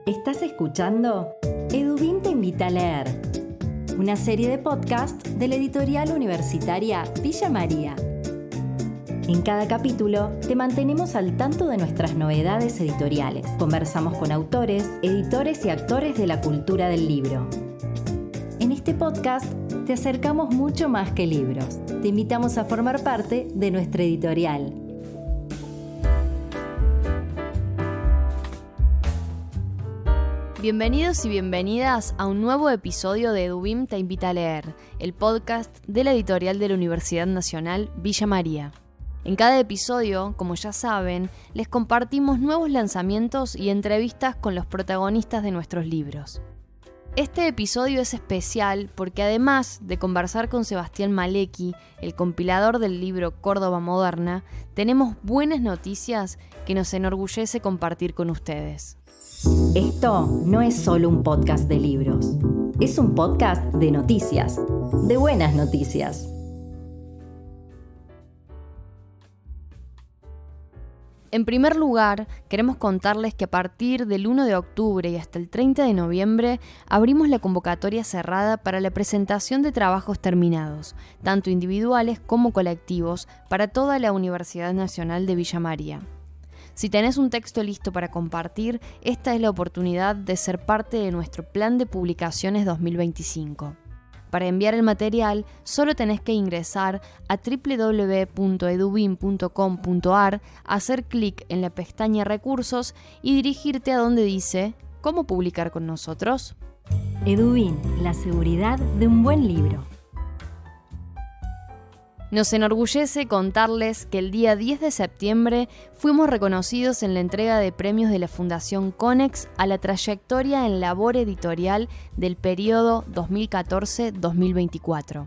Estás escuchando Edubim te invita a leer, una serie de podcast de la editorial universitaria Villa María. En cada capítulo te mantenemos al tanto de nuestras novedades editoriales. Conversamos con autores, editores y actores de la cultura del libro. En este podcast te acercamos mucho más que libros. Te invitamos a formar parte de nuestra editorial. Bienvenidos y bienvenidas a un nuevo episodio de Edubim te invita a leer, el podcast de la editorial de la Universidad Nacional Villa María. En cada episodio, como ya saben, les compartimos nuevos lanzamientos y entrevistas con los protagonistas de nuestros libros. Este episodio es especial porque además de conversar con Sebastián Malecki, el compilador del libro Córdoba Moderna, tenemos buenas noticias que nos enorgullece compartir con ustedes. Esto no es solo un podcast de libros, es un podcast de noticias, de buenas noticias. En primer lugar, queremos contarles que a partir del 1 de octubre y hasta el 30 de noviembre abrimos la convocatoria cerrada para la presentación de trabajos terminados, tanto individuales como colectivos, para toda la Universidad Nacional de Villa María. Si tenés un texto listo para compartir, esta es la oportunidad de ser parte de nuestro plan de publicaciones 2025. Para enviar el material, solo tenés que ingresar a www.edubim.com.ar, hacer clic en la pestaña Recursos y dirigirte a donde dice ¿Cómo publicar con nosotros? Edubim, la seguridad de un buen libro. Nos enorgullece contarles que el día 10 de septiembre fuimos reconocidos en la entrega de premios de la Fundación Conex a la trayectoria en labor editorial del periodo 2014-2024.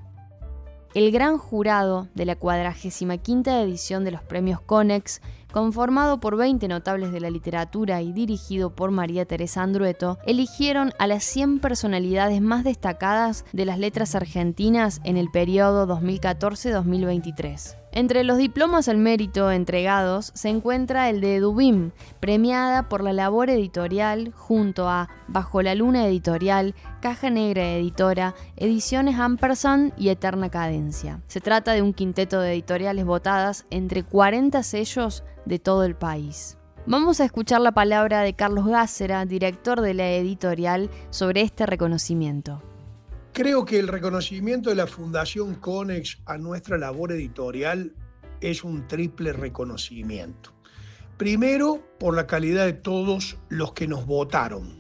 El gran jurado de la 45ª edición de los premios Conex, conformado por 20 notables de la literatura y dirigido por María Teresa Andrueto, eligieron a las 100 personalidades más destacadas de las letras argentinas en el periodo 2014-2023. Entre los diplomas al mérito entregados se encuentra el de Edubim, premiada por la labor editorial junto a Bajo la Luna Editorial, Caja Negra Editora, Ediciones Ampersand y Eterna Cadencia. Se trata de un quinteto de editoriales votadas entre 40 sellos de todo el país. Vamos a escuchar la palabra de Carlos Gácera, director de la editorial, sobre este reconocimiento. Creo que el reconocimiento de la Fundación Conex a nuestra labor editorial es un triple reconocimiento. Primero, por la calidad de todos los que nos votaron.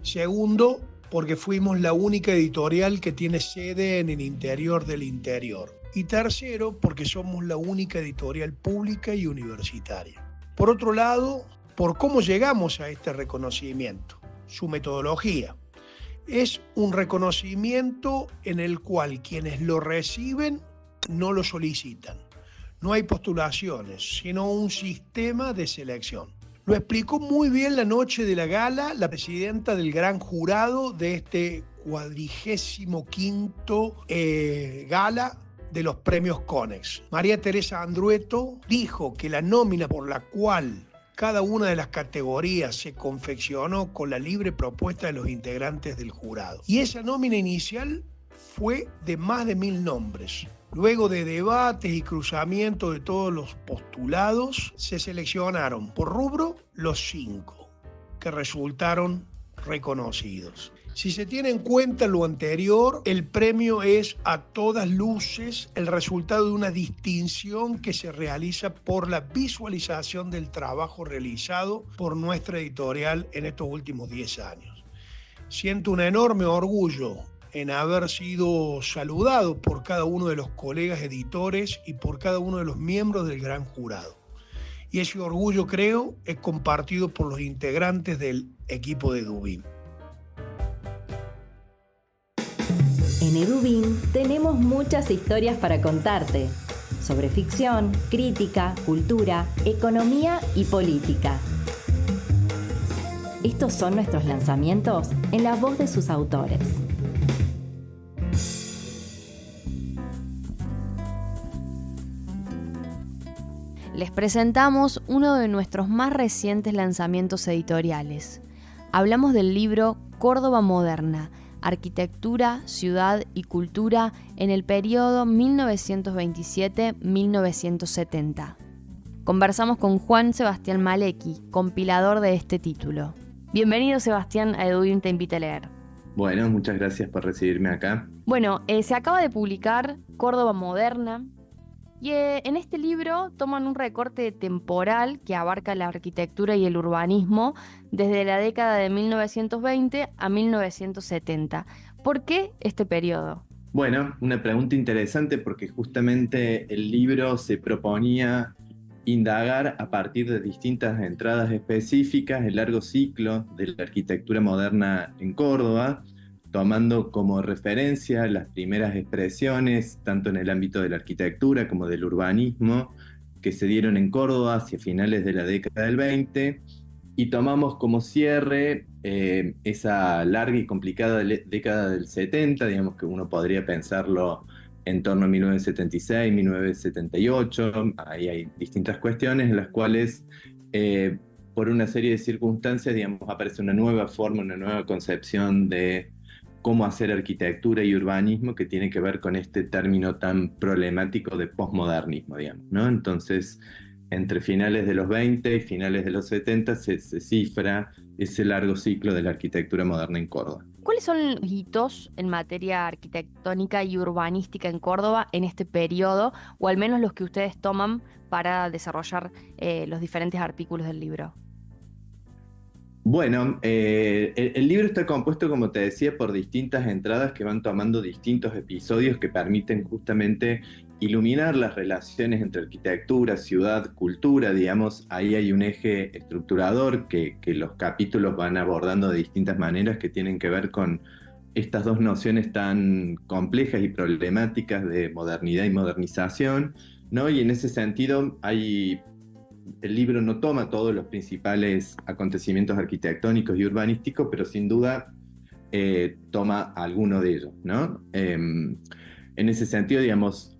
Segundo, porque fuimos la única editorial que tiene sede en el interior del interior. Y tercero, porque somos la única editorial pública y universitaria. Por otro lado, por cómo llegamos a este reconocimiento, su metodología. Es un reconocimiento en el cual quienes lo reciben no lo solicitan. No hay postulaciones, sino un sistema de selección. Lo explicó muy bien la noche de la gala la presidenta del gran jurado de este 45º gala de los premios Conex. María Teresa Andrueto dijo que la nómina por la cual cada una de las categorías se confeccionó con la libre propuesta de los integrantes del jurado. Y esa nómina inicial fue de más de 1000 nombres. Luego de debates y cruzamientos de todos los postulados, se seleccionaron por rubro los 5 que resultaron reconocidos. Si se tiene en cuenta lo anterior, el premio es a todas luces el resultado de una distinción que se realiza por la visualización del trabajo realizado por nuestra editorial en estos últimos 10 años. Siento un enorme orgullo en haber sido saludado por cada uno de los colegas editores y por cada uno de los miembros del gran jurado. Y ese orgullo, creo, es compartido por los integrantes del equipo de Edubim. En Edubim tenemos muchas historias para contarte, sobre ficción, crítica, cultura, economía y política. Estos son nuestros lanzamientos en la voz de sus autores. Les presentamos uno de nuestros más recientes lanzamientos editoriales. Hablamos del libro Córdoba Moderna, Arquitectura, Ciudad y Cultura en el periodo 1927-1970. Conversamos con Juan Sebastián Malecki, compilador de este título. Bienvenido, Sebastián, a Edubim Te Invita a Leer. Bueno, muchas gracias por recibirme acá. Bueno, se acaba de publicar Córdoba Moderna y en este libro toman un recorte temporal que abarca la arquitectura y el urbanismo desde la década de 1920 a 1970. ¿Por qué este periodo? Bueno, una pregunta interesante porque justamente el libro se proponía indagar a partir de distintas entradas específicas el largo ciclo de la arquitectura moderna en Córdoba, tomando como referencia las primeras expresiones, tanto en el ámbito de la arquitectura como del urbanismo, que se dieron en Córdoba hacia finales de la década del 20, y tomamos como cierre esa larga y complicada década del 70, digamos que uno podría pensarlo en torno a 1976, 1978, ahí hay distintas cuestiones en las cuales, por una serie de circunstancias, digamos, aparece una nueva forma, una nueva concepción de cómo hacer arquitectura y urbanismo que tiene que ver con este término tan problemático de posmodernismo, digamos, ¿no? Entonces, entre finales de los 20 y finales de los 70 se cifra ese largo ciclo de la arquitectura moderna en Córdoba. ¿Cuáles son los hitos en materia arquitectónica y urbanística en Córdoba en este periodo, o al menos los que ustedes toman para desarrollar los diferentes artículos del libro? Bueno, el libro está compuesto, como te decía, por distintas entradas que van tomando distintos episodios que permiten justamente iluminar las relaciones entre arquitectura, ciudad, cultura, digamos. Ahí hay un eje estructurador que los capítulos van abordando de distintas maneras que tienen que ver con estas dos nociones tan complejas y problemáticas de modernidad y modernización, ¿no? Y en ese sentido el libro no toma todos los principales acontecimientos arquitectónicos y urbanísticos, pero sin duda toma alguno de ellos, ¿no? En ese sentido, digamos,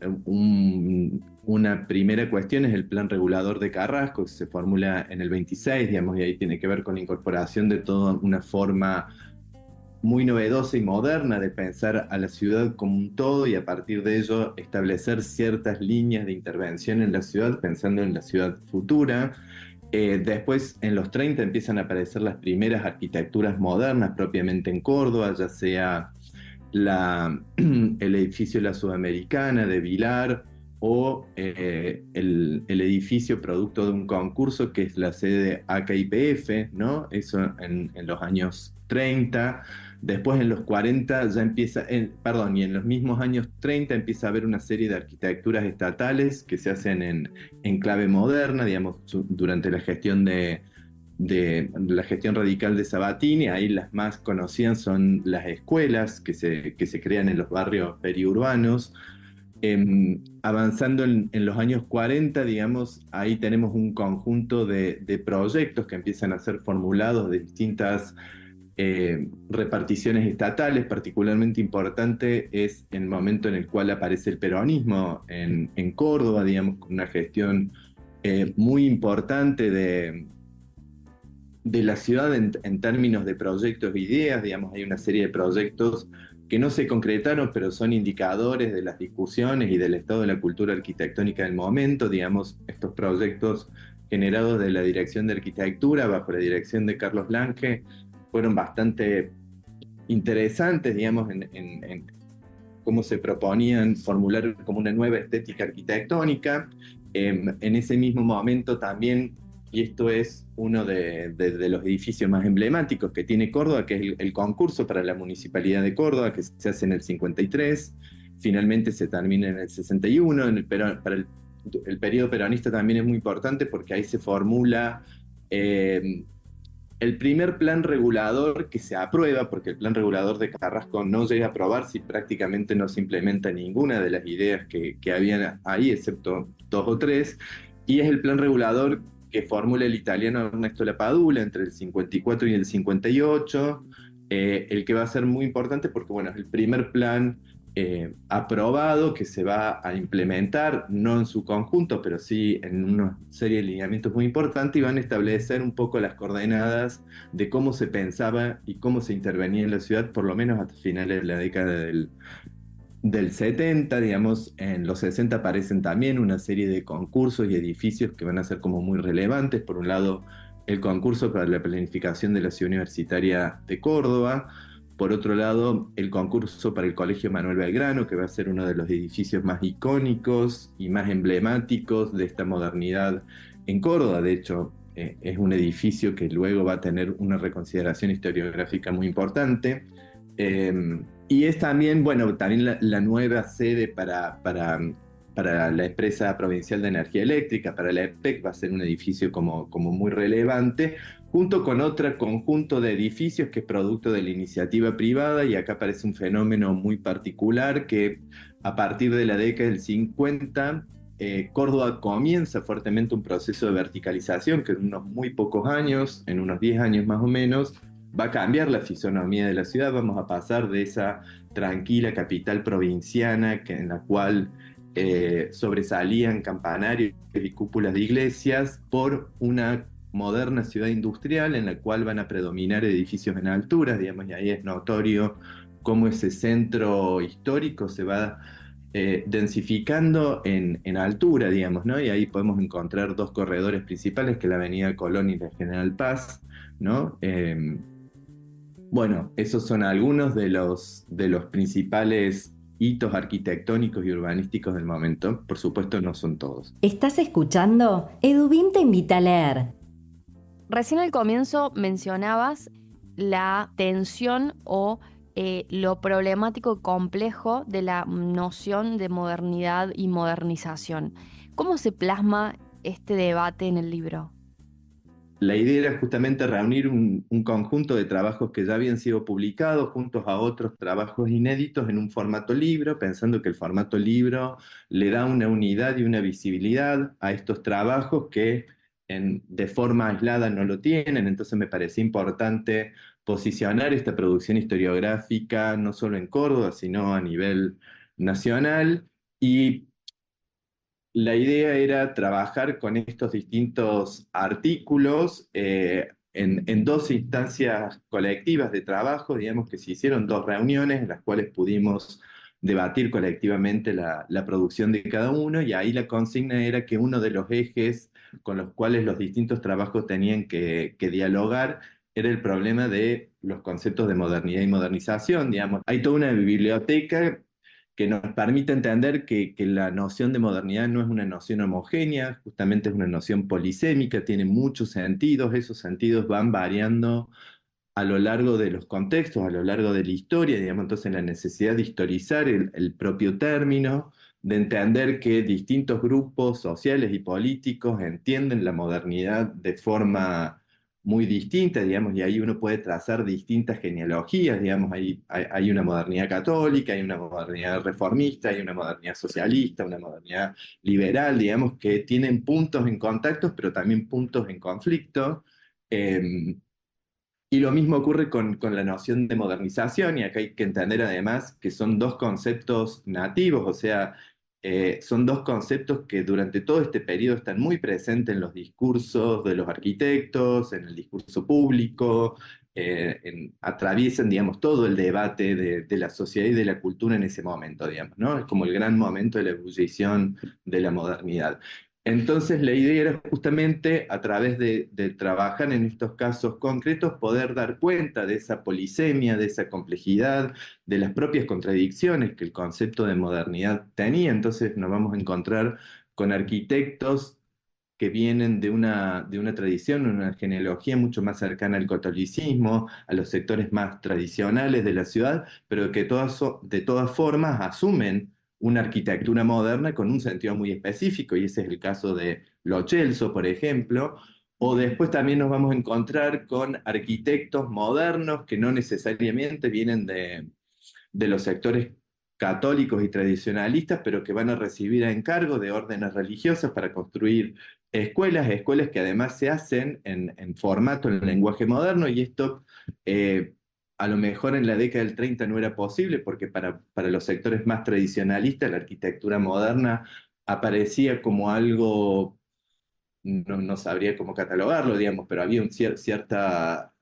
una primera cuestión es el plan regulador de Carrasco, que se formula en el 26, digamos, y ahí tiene que ver con la incorporación de toda una forma muy novedosa y moderna de pensar a la ciudad como un todo y a partir de ello establecer ciertas líneas de intervención en la ciudad, pensando en la ciudad futura. Después, en los 30 empiezan a aparecer las primeras arquitecturas modernas propiamente en Córdoba, ya sea el edificio de la Sudamericana de Vilar o el edificio producto de un concurso que es la sede de AKIPF, ¿no? Eso en los años 30. Después en los 40 ya empieza, y en los mismos años 30 empieza a haber una serie de arquitecturas estatales que se hacen en clave moderna, digamos, durante la gestión de la gestión radical de Sabatini. Ahí las más conocidas son las escuelas que se crean en los barrios periurbanos. Avanzando en los años 40, digamos, ahí tenemos un conjunto de proyectos que empiezan a ser formulados de distintas reparticiones estatales. Particularmente importante es el momento en el cual aparece el peronismo en Córdoba, digamos, con una gestión muy importante de la ciudad en términos de proyectos e ideas. Digamos, hay una serie de proyectos que no se concretaron, pero son indicadores de las discusiones y del estado de la cultura arquitectónica del momento. Digamos, estos proyectos generados de la Dirección de Arquitectura, bajo la dirección de Carlos Lange, fueron bastante interesantes, digamos, en cómo se proponían formular como una nueva estética arquitectónica. En ese mismo momento también, y esto es uno de los edificios más emblemáticos que tiene Córdoba, que es el concurso para la Municipalidad de Córdoba, que se hace en el 53, finalmente se termina en el 61, para el periodo peronista también es muy importante porque ahí se formula el primer plan regulador que se aprueba, porque el plan regulador de Carrasco no llega a aprobarse y prácticamente no se implementa ninguna de las ideas que habían ahí, excepto 2 o 3, y es el plan regulador que formula el italiano Ernesto Lapadula entre el 54 y el 58, el que va a ser muy importante porque, bueno, es el primer plan aprobado, que se va a implementar, no en su conjunto, pero sí en una serie de lineamientos muy importantes, y van a establecer un poco las coordenadas de cómo se pensaba y cómo se intervenía en la ciudad, por lo menos hasta finales de la década del 70, digamos. En los 60 aparecen también una serie de concursos y edificios que van a ser como muy relevantes. Por un lado, el concurso para la planificación de la Ciudad Universitaria de Córdoba. Por otro lado, el concurso para el Colegio Manuel Belgrano, que va a ser uno de los edificios más icónicos y más emblemáticos de esta modernidad en Córdoba. De hecho, es un edificio que luego va a tener una reconsideración historiográfica muy importante. Y es también, bueno, también la nueva sede para la empresa provincial de energía eléctrica, para la EPEC. Va a ser un edificio como muy relevante, junto con otro conjunto de edificios que es producto de la iniciativa privada. Y acá aparece un fenómeno muy particular, que a partir de la década del 50, Córdoba comienza fuertemente un proceso de verticalización que en unos muy pocos años, en unos 10 años más o menos, va a cambiar la fisonomía de la ciudad. Vamos a pasar de esa tranquila capital provinciana en la cual sobresalían campanarios y cúpulas de iglesias, por una moderna ciudad industrial en la cual van a predominar edificios en alturas, digamos, y ahí es notorio cómo ese centro histórico se va densificando en altura, digamos, ¿no? Y ahí podemos encontrar dos corredores principales, que es la Avenida Colón y la General Paz, ¿no? Bueno, esos son algunos de los principales hitos arquitectónicos y urbanísticos del momento. Por supuesto, no son todos. ¿Estás escuchando? Edubim te invita a leer. Recién al comienzo mencionabas la tensión o lo problemático y complejo de la noción de modernidad y modernización. ¿Cómo se plasma este debate en el libro? La idea era justamente reunir un conjunto de trabajos que ya habían sido publicados juntos a otros trabajos inéditos en un formato libro, pensando que el formato libro le da una unidad y una visibilidad a estos trabajos que de forma aislada no lo tienen. Entonces me parecía importante posicionar esta producción historiográfica no solo en Córdoba, sino a nivel nacional. Y la idea era trabajar con estos distintos artículos en dos instancias colectivas de trabajo. Digamos que se hicieron dos reuniones en las cuales pudimos debatir colectivamente la producción de cada uno, y ahí la consigna era que uno de los ejes con los cuales los distintos trabajos tenían que dialogar era el problema de los conceptos de modernidad y modernización. Digamos, hay toda una biblioteca que nos permite entender que la noción de modernidad no es una noción homogénea, justamente es una noción polisémica, tiene muchos sentidos. Esos sentidos van variando a lo largo de los contextos, a lo largo de la historia, digamos. Entonces la necesidad de historizar el propio término, de entender que distintos grupos sociales y políticos entienden la modernidad de forma muy distinta, digamos, y ahí uno puede trazar distintas genealogías. Digamos. Hay una modernidad católica, hay una modernidad reformista, hay una modernidad socialista, una modernidad liberal, digamos, que tienen puntos en contactos, pero también puntos en conflicto. Y lo mismo ocurre con la noción de modernización, y acá hay que entender además que son dos conceptos nativos. O sea, son dos conceptos que durante todo este periodo están muy presentes en los discursos de los arquitectos, en el discurso público, atraviesan, digamos, todo el debate de la sociedad y de la cultura en ese momento, digamos, ¿no? Es como el gran momento de la ebullición de la modernidad. Entonces la idea era justamente, a través de trabajar en estos casos concretos, poder dar cuenta de esa polisemia, de esa complejidad, de las propias contradicciones que el concepto de modernidad tenía. Entonces nos vamos a encontrar con arquitectos que vienen de una tradición, una genealogía mucho más cercana al catolicismo, a los sectores más tradicionales de la ciudad, pero que de todas formas asumen una arquitectura moderna con un sentido muy específico, y ese es el caso de Lo Celso, por ejemplo. O después también nos vamos a encontrar con arquitectos modernos que no necesariamente vienen de los sectores católicos y tradicionalistas, pero que van a recibir a encargo de órdenes religiosas para construir escuelas que además se hacen en formato, en lenguaje moderno. Y esto a lo mejor en la década del 30 no era posible, porque para los sectores más tradicionalistas la arquitectura moderna aparecía como algo, no sabría cómo catalogarlo, digamos, pero había un cierta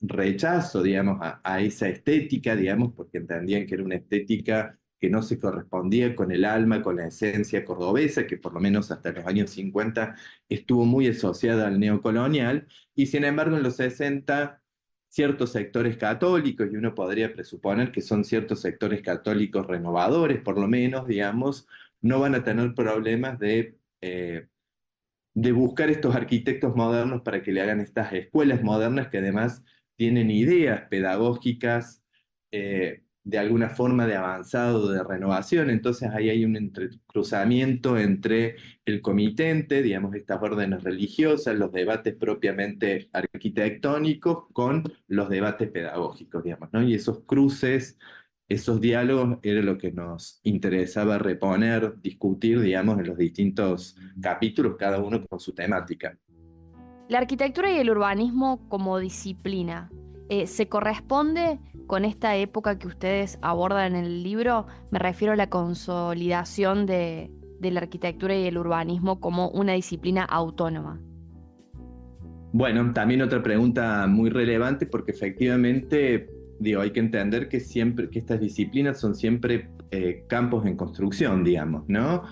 rechazo, digamos, a esa estética, digamos, porque entendían que era una estética que no se correspondía con el alma, con la esencia cordobesa, que por lo menos hasta los años 50 estuvo muy asociada al neocolonial, y sin embargo en los 60 ciertos sectores católicos, y uno podría presuponer que son ciertos sectores católicos renovadores, por lo menos, digamos, no van a tener problemas de buscar estos arquitectos modernos para que le hagan estas escuelas modernas que además tienen ideas pedagógicas de alguna forma de avanzado, de renovación. Entonces ahí hay un entrecruzamiento entre el comitente, digamos, estas órdenes religiosas, los debates propiamente arquitectónicos con los debates pedagógicos, digamos, ¿no? Y esos cruces, esos diálogos era lo que nos interesaba reponer, discutir, digamos, en los distintos capítulos, cada uno con su temática. La arquitectura y el urbanismo como disciplina, ¿se corresponde con esta época que ustedes abordan en el libro? Me refiero a la consolidación de la arquitectura y el urbanismo como una disciplina autónoma. Bueno, también otra pregunta muy relevante, porque efectivamente, digo, hay que entender que estas disciplinas son siempre campos en construcción, digamos, ¿no?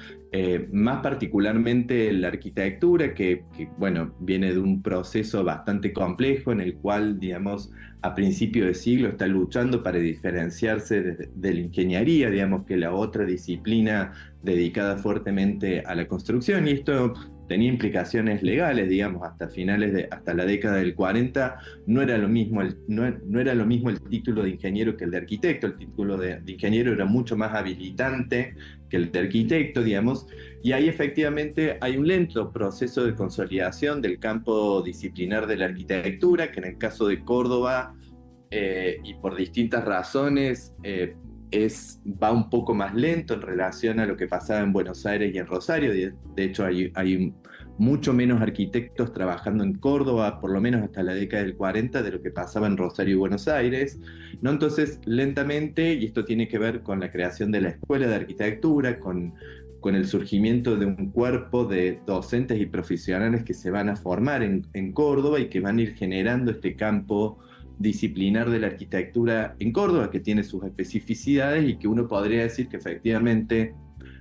Más particularmente la arquitectura, que, bueno, viene de un proceso bastante complejo en el cual, digamos, a principio de siglo está luchando para diferenciarse de la ingeniería, digamos, que la otra disciplina dedicada fuertemente a la construcción, y esto tenía implicaciones legales, digamos, hasta la década del 40, no era lo mismo el título de ingeniero que el de arquitecto. El título de ingeniero era mucho más habilitante que el de arquitecto, digamos, y ahí efectivamente hay un lento proceso de consolidación del campo disciplinar de la arquitectura, que en el caso de Córdoba, y por distintas razones, va un poco más lento en relación a lo que pasaba en Buenos Aires y en Rosario. De hecho, hay mucho menos arquitectos trabajando en Córdoba, por lo menos hasta la década del 40, de lo que pasaba en Rosario y Buenos Aires, ¿no? Entonces, lentamente, y esto tiene que ver con la creación de la Escuela de Arquitectura, con el surgimiento de un cuerpo de docentes y profesionales que se van a formar en Córdoba y que van a ir generando este campo disciplinar de la arquitectura en Córdoba, que tiene sus especificidades y que uno podría decir que efectivamente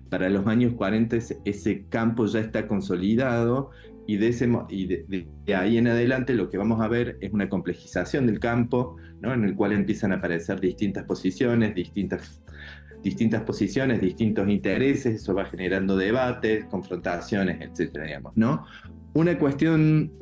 para los años 40 ese campo ya está consolidado, y de ahí en adelante lo que vamos a ver es una complejización del campo, ¿no? En el cual empiezan a aparecer distintas posiciones, distintos intereses, eso va generando debates, confrontaciones, etcétera, digamos, ¿no? Una cuestión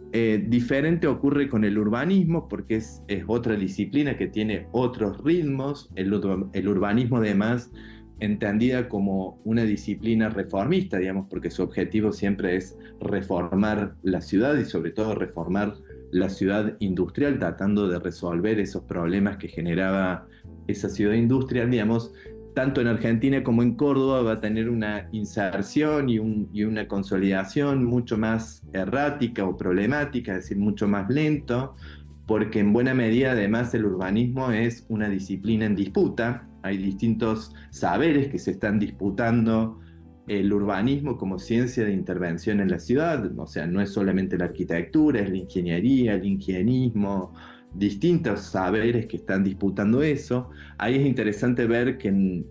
diferente ocurre con el urbanismo, porque es otra disciplina que tiene otros ritmos. El urbanismo, además, entendida como una disciplina reformista, digamos, porque su objetivo siempre es reformar la ciudad, y sobre todo reformar la ciudad industrial, tratando de resolver esos problemas que generaba esa ciudad industrial, digamos. Tanto en Argentina como en Córdoba va a tener una inserción y una consolidación mucho más errática o problemática, es decir, mucho más lento, porque en buena medida además el urbanismo es una disciplina en disputa. Hay distintos saberes que se están disputando el urbanismo como ciencia de intervención en la ciudad, o sea, no es solamente la arquitectura, es la ingeniería, el higienismo, distintos saberes que están disputando eso. Ahí es interesante ver que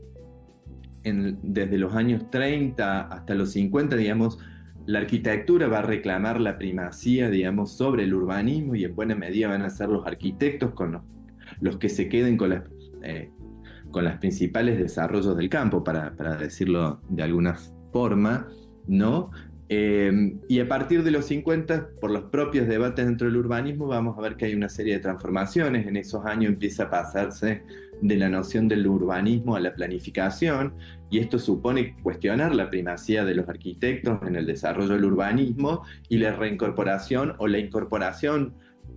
desde los años 30 hasta los 50, digamos, la arquitectura va a reclamar la primacía, digamos, sobre el urbanismo, y en buena medida van a ser los arquitectos los que se queden con las principales desarrollos del campo, para decirlo de alguna forma, ¿no? Y a partir de los 50, por los propios debates dentro del urbanismo, vamos a ver que hay una serie de transformaciones. En esos años empieza a pasarse de la noción del urbanismo a la planificación, y esto supone cuestionar la primacía de los arquitectos en el desarrollo del urbanismo y la reincorporación o la incorporación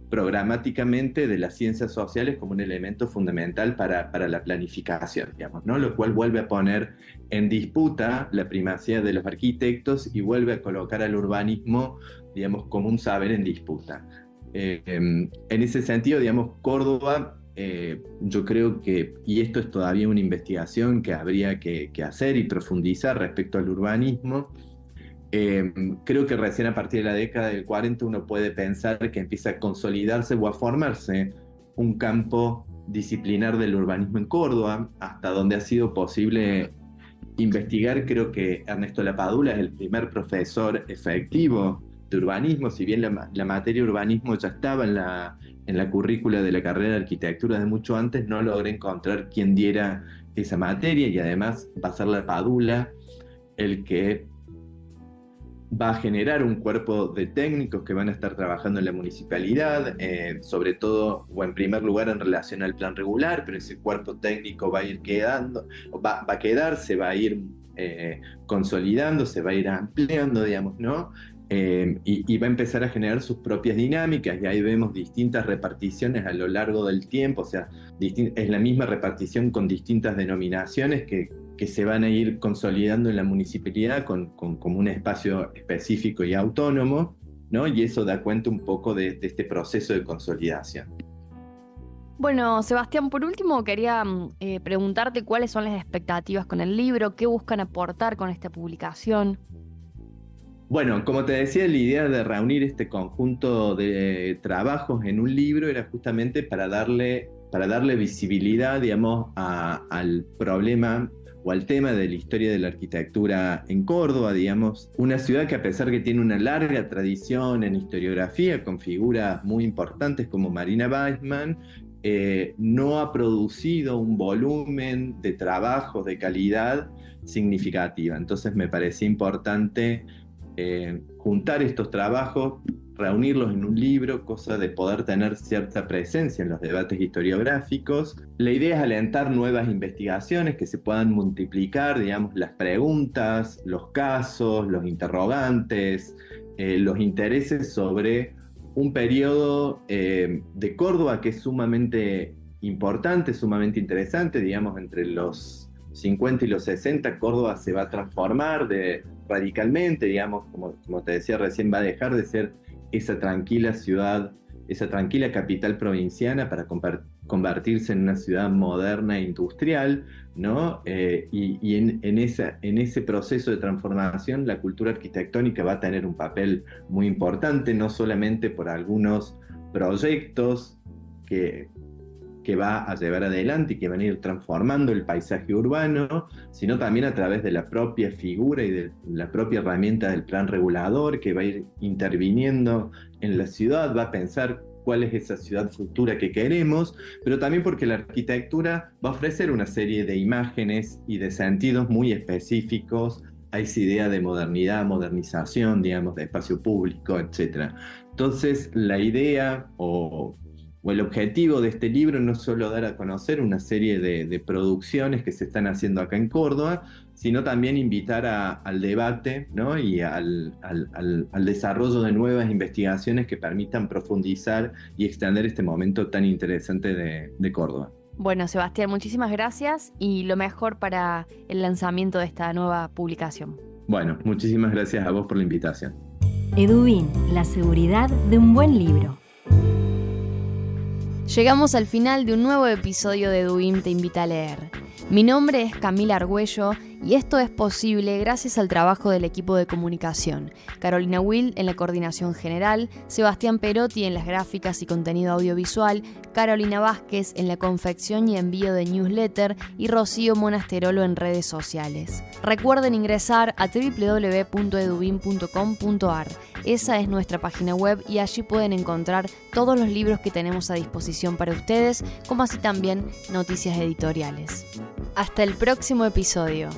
programáticamente de las ciencias sociales como un elemento fundamental para la planificación, digamos, ¿no? Lo cual vuelve a poner en disputa la primacía de los arquitectos y vuelve a colocar al urbanismo, digamos, como un saber en disputa. En ese sentido, digamos, Córdoba yo creo que, y esto es todavía una investigación que habría que hacer y profundizar respecto al urbanismo, creo que recién a partir de la década del 40 uno puede pensar que empieza a consolidarse o a formarse un campo disciplinar del urbanismo en Córdoba, hasta donde ha sido posible investigar. Creo que Ernesto Lapadula es el primer profesor efectivo de urbanismo. Si bien la materia urbanismo ya estaba en la currícula de la carrera de arquitectura de mucho antes, no logré encontrar quién diera esa materia, y además va a ser Lapadula el que va a generar un cuerpo de técnicos que van a estar trabajando en la municipalidad, sobre todo, o en primer lugar, en relación al plan regular, pero ese cuerpo técnico va a ir quedando, va a quedar, se va a ir consolidando, se va a ir ampliando, digamos, ¿no? Y va a empezar a generar sus propias dinámicas, y ahí vemos distintas reparticiones a lo largo del tiempo, o sea, es la misma repartición con distintas denominaciones que se van a ir consolidando en la municipalidad como un espacio específico y autónomo, ¿no? Y eso da cuenta un poco de este proceso de consolidación. Bueno, Sebastián, por último quería preguntarte cuáles son las expectativas con el libro, qué buscan aportar con esta publicación. Bueno, como te decía, la idea de reunir este conjunto de trabajos en un libro era justamente para darle visibilidad, digamos, al problema o al tema de la historia de la arquitectura en Córdoba, digamos, una ciudad que, a pesar que tiene una larga tradición en historiografía, con figuras muy importantes como Marina Weissman, no ha producido un volumen de trabajos de calidad significativa. Entonces me parecía importante juntar estos trabajos, reunirlos en un libro, cosa de poder tener cierta presencia en los debates historiográficos. La idea es alentar nuevas investigaciones que se puedan multiplicar, digamos, las preguntas, los casos, los interrogantes, los intereses sobre un periodo de Córdoba que es sumamente importante, sumamente interesante, digamos, entre los 50 y los 60, Córdoba se va a transformar radicalmente, digamos, como te decía recién, va a dejar de ser esa tranquila ciudad, esa tranquila capital provinciana para convertirse en una ciudad moderna e industrial, ¿no? Y en ese proceso de transformación, la cultura arquitectónica va a tener un papel muy importante, no solamente por algunos proyectos que va a llevar adelante y que van a ir transformando el paisaje urbano, sino también a través de la propia figura y de la propia herramienta del plan regulador, que va a ir interviniendo en la ciudad, va a pensar cuál es esa ciudad futura que queremos, pero también porque la arquitectura va a ofrecer una serie de imágenes y de sentidos muy específicos a esa idea de modernidad, modernización, digamos, de espacio público, etc. Entonces, la idea o el objetivo de este libro no es solo dar a conocer una serie de producciones que se están haciendo acá en Córdoba, sino también invitar al debate, ¿no? Y al desarrollo de nuevas investigaciones que permitan profundizar y extender este momento tan interesante de Córdoba. Bueno, Sebastián, muchísimas gracias y lo mejor para el lanzamiento de esta nueva publicación. Bueno, muchísimas gracias a vos por la invitación. Edubin, la seguridad de un buen libro. Llegamos al final de un nuevo episodio de Edubin Te Invita a Leer. Mi nombre es Camila Argüello y esto es posible gracias al trabajo del equipo de comunicación. Carolina Will en la coordinación general, Sebastián Perotti en las gráficas y contenido audiovisual, Carolina Vázquez en la confección y envío de newsletter y Rocío Monasterolo en redes sociales. Recuerden ingresar a www.edubin.com.ar. Esa es nuestra página web y allí pueden encontrar todos los libros que tenemos a disposición para ustedes, como así también noticias editoriales. Hasta el próximo episodio.